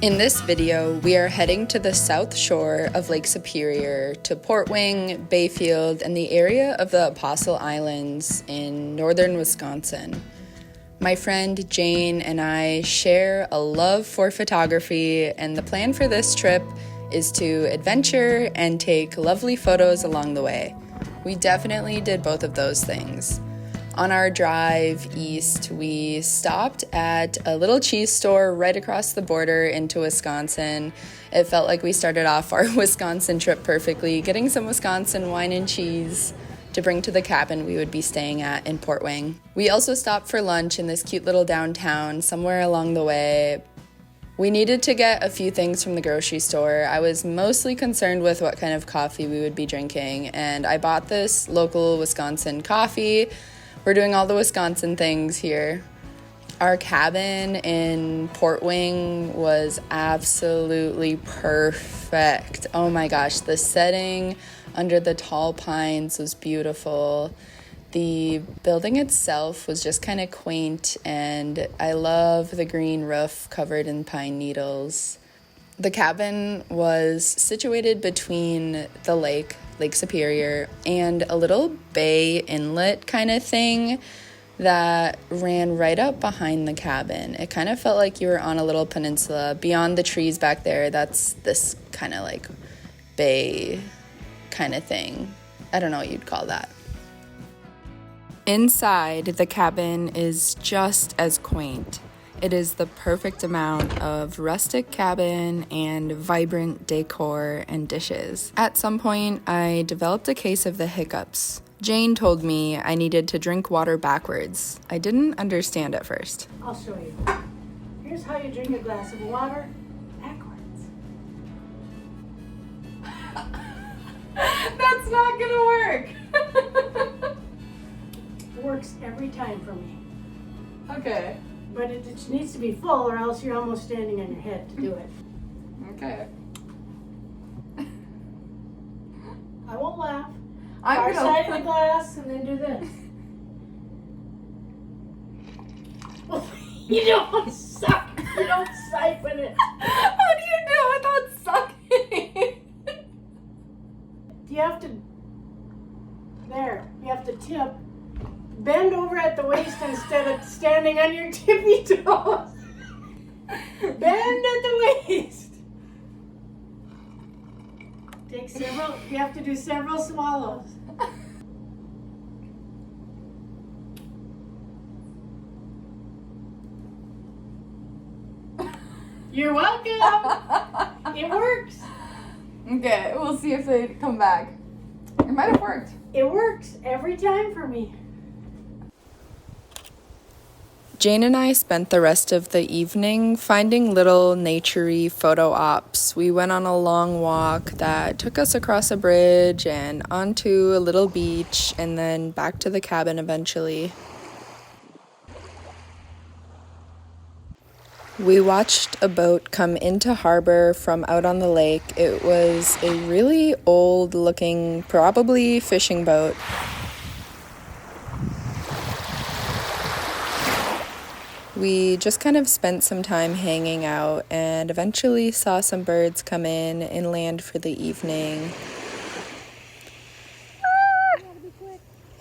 In this video, we are heading to the south shore of Lake Superior to Port Wing, Bayfield, and the area of the Apostle Islands in northern Wisconsin. My friend Jane and I share a love for photography, and the plan for this trip is to adventure and take lovely photos along the way. We definitely did both of those things. On our drive east, we stopped at a little cheese store right across the border into Wisconsin. It felt like we started off our Wisconsin trip perfectly, getting some Wisconsin wine and cheese to bring to the cabin we would be staying at in Port Wing. We also stopped for lunch in this cute little downtown somewhere along the way. We needed to get a few things from the grocery store. I was mostly concerned with what kind of coffee we would be drinking, and I bought this local Wisconsin coffee. We're doing all the Wisconsin things here. Our cabin in Port Wing was absolutely perfect. Oh my gosh, the setting under the tall pines was beautiful. The building itself was just kind of quaint, and I love the green roof covered in pine needles. The cabin was situated between the Lake Superior, and a little bay inlet kind of thing that ran right up behind the cabin. It kind of felt like you were on a little peninsula. Beyond the trees back there, that's this kind of like bay kind of thing. I don't know what you'd call that. Inside, the cabin is just as quaint. It is the perfect amount of rustic cabin and vibrant decor and dishes. At some point, I developed a case of the hiccups. Jane told me I needed to drink water backwards. I didn't understand at first. I'll show you. Here's how you drink a glass of water backwards. That's not gonna work. It works every time for me. Okay. But it needs to be full, or else you're almost standing on your head to do it. Okay. I won't laugh. I'm Far gonna side of the glass, and then do this. You don't suck. You don't siphon it. How do you do without sucking? You have to. There. You have to tip. Bend over at the waist instead of standing on your tippy toes. Bend at the waist. Take several, you have to do several swallows. You're welcome. It works. Okay, we'll see if they come back. It might have worked. It works every time for me. Jane and I spent the rest of the evening finding little nature-y photo ops. We went on a long walk that took us across a bridge and onto a little beach and then back to the cabin eventually. We watched a boat come into harbor from out on the lake. It was a really old-looking, probably fishing boat. We just kind of spent some time hanging out and eventually saw some birds come in and land for the evening.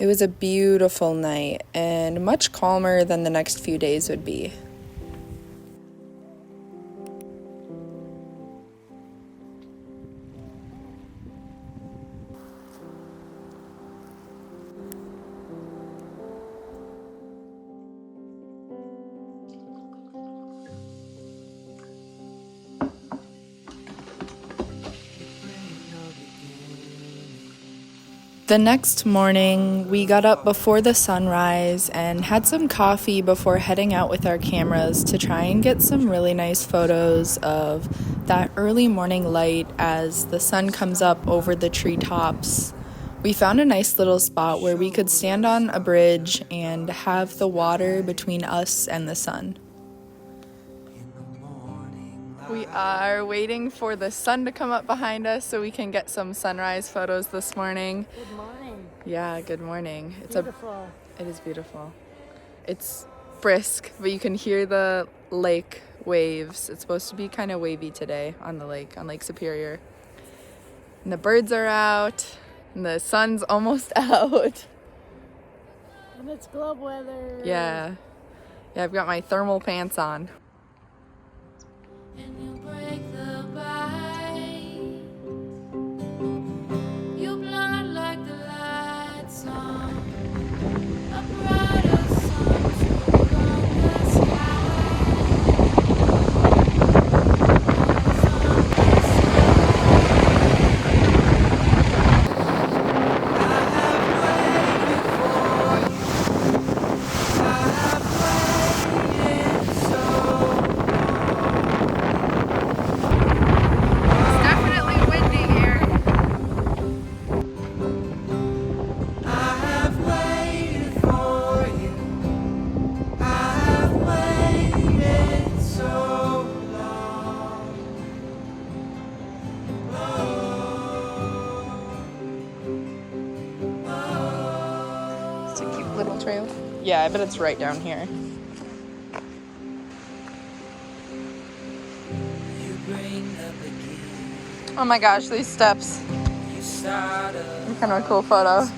It was a beautiful night and much calmer than the next few days would be. The next morning, we got up before the sunrise and had some coffee before heading out with our cameras to try and get some really nice photos of that early morning light as the sun comes up over the treetops. We found a nice little spot where we could stand on a bridge and have the water between us and the sun. We are waiting for the sun to come up behind us so we can get some sunrise photos this morning. Good morning. Yeah, good morning. Beautiful. It is beautiful. It's brisk, but you can hear the lake waves. It's supposed to be kind of wavy today on the lake, on Lake Superior. And the birds are out, and the sun's almost out. And it's glove weather. Yeah. Yeah, I've got my thermal pants on. And you break the bite. You blind like the lights on a brighter sun from the It's a cute little trail. Yeah, I bet it's right down here. Oh my gosh, these steps. Kind of a cool photo.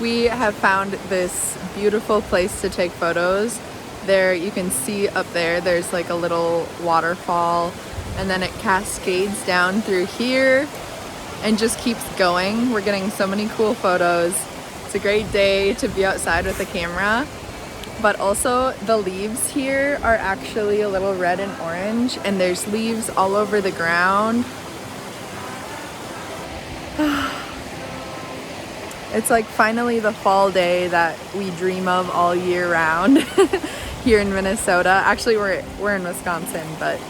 We have found this beautiful place to take photos. There, you can see up there, there's like a little waterfall, and then it cascades down through here and just keeps going. We're getting so many cool photos. It's a great day to be outside with a camera. But also the leaves here are actually a little red and orange, and there's leaves all over the ground. It's like finally the fall day that we dream of all year round here in Minnesota. Actually, we're in Wisconsin, but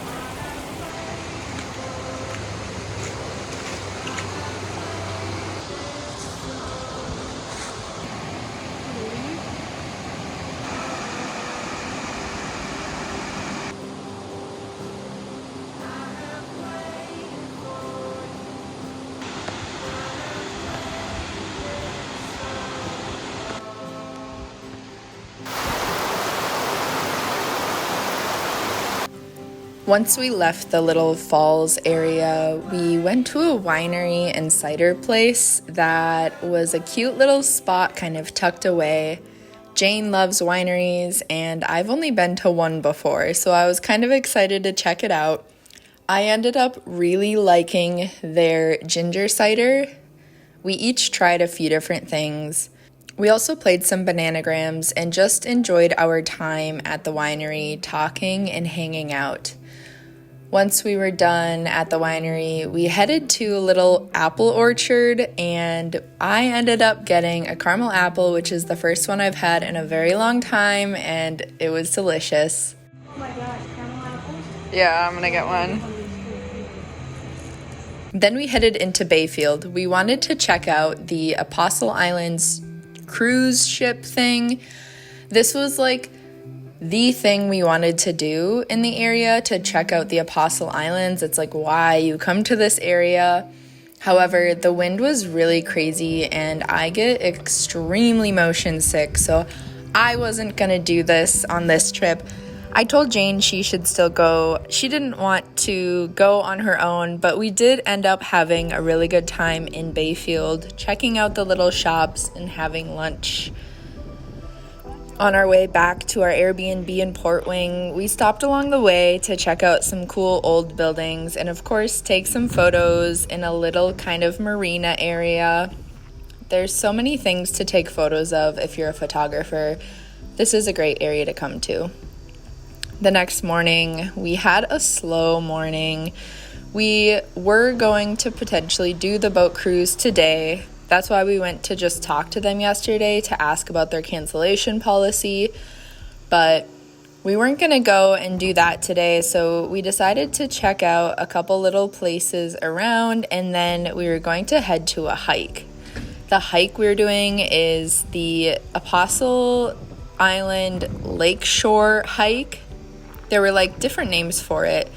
once we left the little falls area, we went to a winery and cider place that was a cute little spot kind of tucked away. Jane loves wineries, and I've only been to one before, so I was kind of excited to check it out. I ended up really liking their ginger cider. We each tried a few different things. We also played some bananagrams and just enjoyed our time at the winery, talking and hanging out. Once we were done at the winery, we headed to a little apple orchard, and I ended up getting a caramel apple, which is the first one I've had in a very long time, and it was delicious. Oh my gosh, caramel apples? Yeah, I'm gonna get one. Then we headed into Bayfield. We wanted to check out the Apostle Islands cruise ship thing. This was like the thing we wanted to do in the area, to check out the Apostle Islands. It's like why you come to this area. However, the wind was really crazy and I get extremely motion sick, so I wasn't gonna do this on this trip. I told Jane she should still go. She didn't want to go on her own, but we did end up having a really good time in Bayfield, checking out the little shops and having lunch. On our way back to our Airbnb in Port Wing, we stopped along the way to check out some cool old buildings and, of course, take some photos in a little kind of marina area. There's so many things to take photos of if you're a photographer. This is a great area to come to. The next morning, we had a slow morning. We were going to potentially do the boat cruise today. That's why we went to just talk to them yesterday to ask about their cancellation policy. But we weren't going to go and do that today, so we decided to check out a couple little places around, and then we were going to head to a hike. The hike we're doing is the Apostle Island Lakeshore hike. There were like different names for it,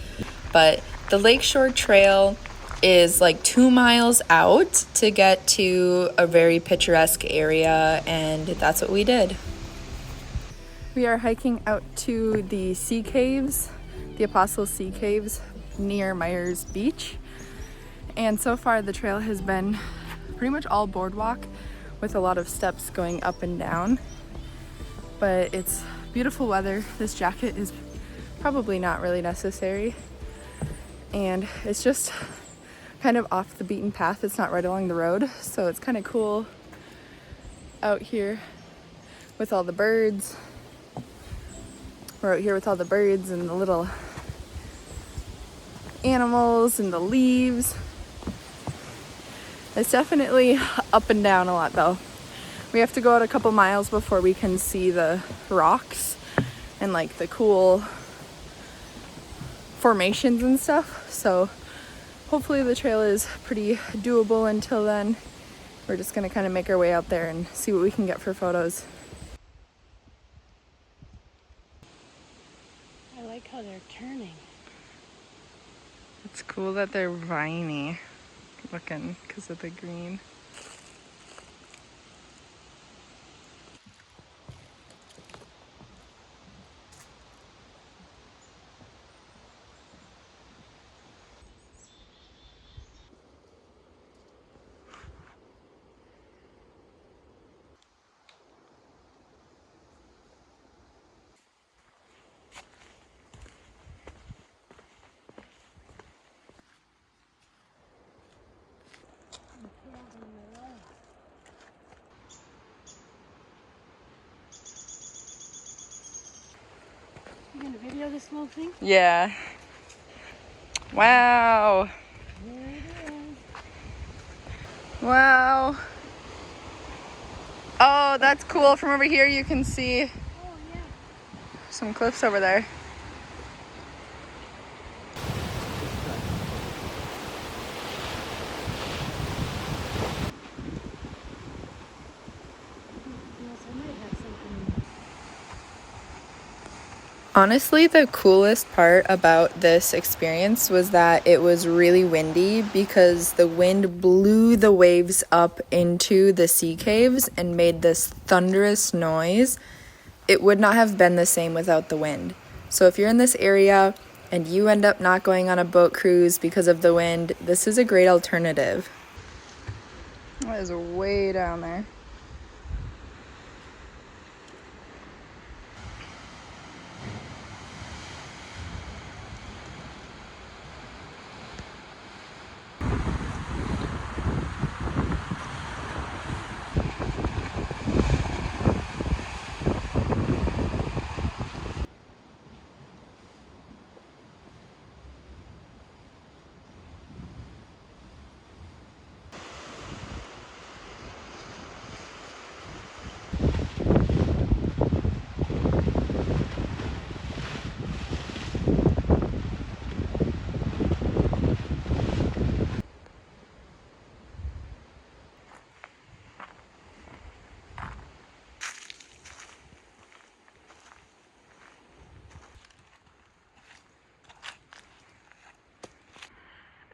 but the Lakeshore Trail is like 2 miles out to get to a very picturesque area, and that's what we did. We are hiking out to the sea caves, the Apostle Sea Caves near Myers Beach. And so far the trail has been pretty much all boardwalk with a lot of steps going up and down. But it's beautiful weather. This jacket is probably not really necessary. And it's just kind of off the beaten path. It's not right along the road. So it's kind of cool out here with all the birds. We're out here with all the birds and the little animals and the leaves. It's definitely up and down a lot though. We have to go out a couple miles before we can see the rocks and like the cool formations and stuff. So hopefully the trail is pretty doable until then. We're just gonna kind of make our way out there and see what we can get for photos. I like how they're turning. It's cool that they're viney looking because of the green. You gonna video this little thing? Yeah. Wow. There it is. Wow. Oh, that's cool. From over here you can see Oh yeah. some cliffs over there. Yes, I might have something. Honestly, the coolest part about this experience was that it was really windy because the wind blew the waves up into the sea caves and made this thunderous noise. It would not have been the same without the wind. So if you're in this area and you end up not going on a boat cruise because of the wind, this is a great alternative. That is way down there.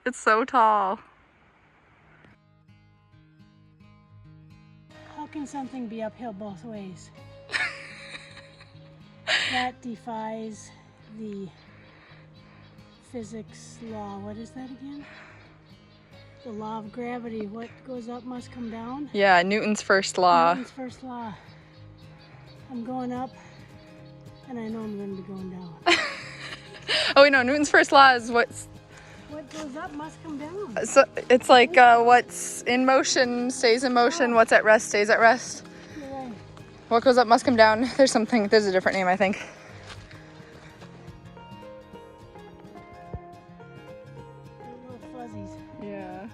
It's so tall. How can something be uphill both ways? That defies the physics law. What is that again? The law of gravity. What goes up must come down. Yeah, Newton's first law. Newton's first law. I'm going up, and I know I'm going to be going down. Oh wait, no, Newton's first law is what's... What goes up must come down. So it's like what's in motion stays in motion, what's at rest stays at rest. You're right. What goes up must come down. There's a different name, I think. They're little fuzzies. Yeah.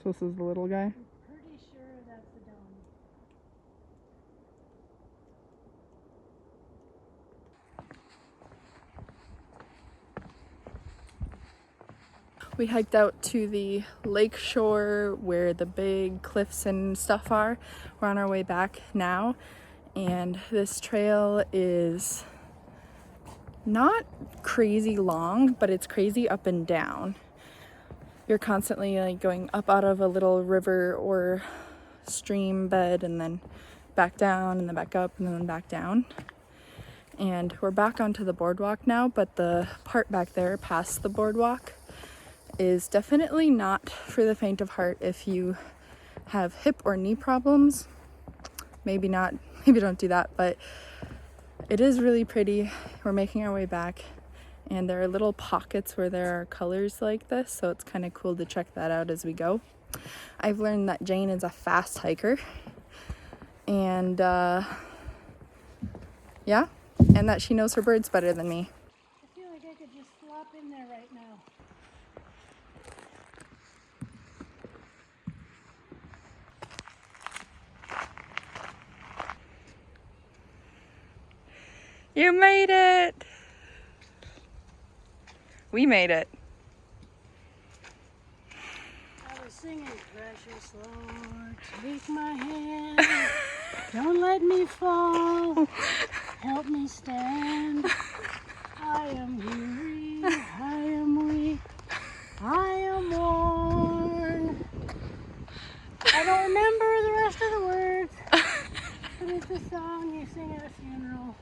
So this is the little guy? I'm pretty sure that's the dome. We hiked out to the lake shore where the big cliffs and stuff are. We're on our way back now, and this trail is not crazy long, but it's crazy up and down. You're constantly like going up out of a little river or stream bed and then back down and then back up and then back down. And we're back onto the boardwalk now, but the part back there past the boardwalk is definitely not for the faint of heart. If you have hip or knee problems, maybe not, maybe don't do that, but it is really pretty. We're making our way back, and there are little pockets where there are colors like this, so it's kind of cool to check that out as we go. I've learned that Jane is a fast hiker, and yeah, and that she knows her birds better than me. I feel like I could just flop in there right now. You made it! We made it. I was singing, precious Lord, take my hand, don't let me fall, help me stand. I am weary, I am weak, I am worn. I don't remember the rest of the words, but it's a song you sing at a funeral.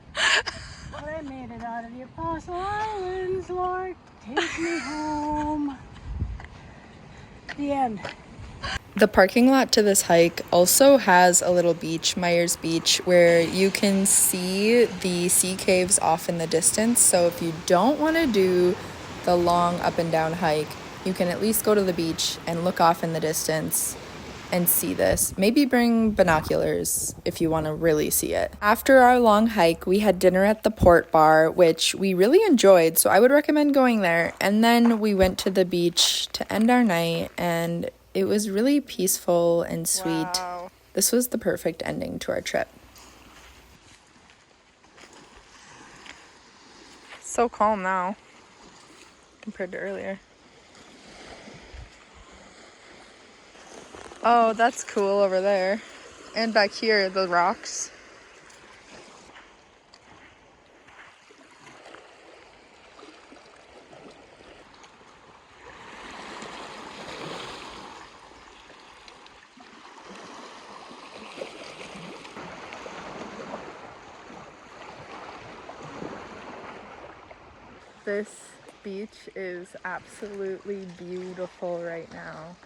But I made it out of the Apostle Islands, Lord, take me home. The end. The parking lot to this hike also has a little beach, Myers Beach, where you can see the sea caves off in the distance. So if you don't want to do the long up and down hike, you can at least go to the beach and look off in the distance and see this. Maybe bring binoculars if you want to really see it. After our long hike, we had dinner at the Port Bar, which we really enjoyed, so I would recommend going there. And then we went to the beach to end our night, and it was really peaceful and sweet. Wow. This was the perfect ending to our trip. So calm now compared to earlier. Oh, that's cool over there. And back here, the rocks. This beach is absolutely beautiful right now.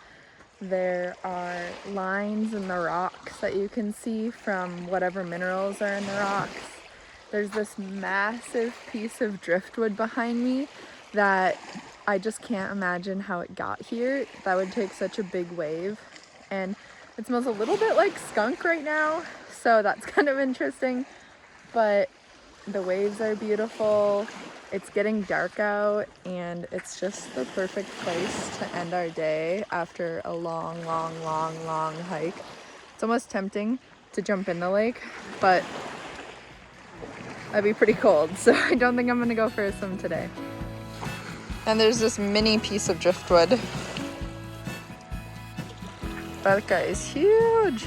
There are lines in the rocks that you can see from whatever minerals are in the rocks. There's this massive piece of driftwood behind me that I just can't imagine how it got here. That would take such a big wave. And it smells a little bit like skunk right now, so that's kind of interesting. But the waves are beautiful. It's getting dark out, and it's just the perfect place to end our day after a long hike. It's almost tempting to jump in the lake, but I'd be pretty cold, so I don't think I'm gonna go for a swim today. And there's this mini piece of driftwood. That guy is huge.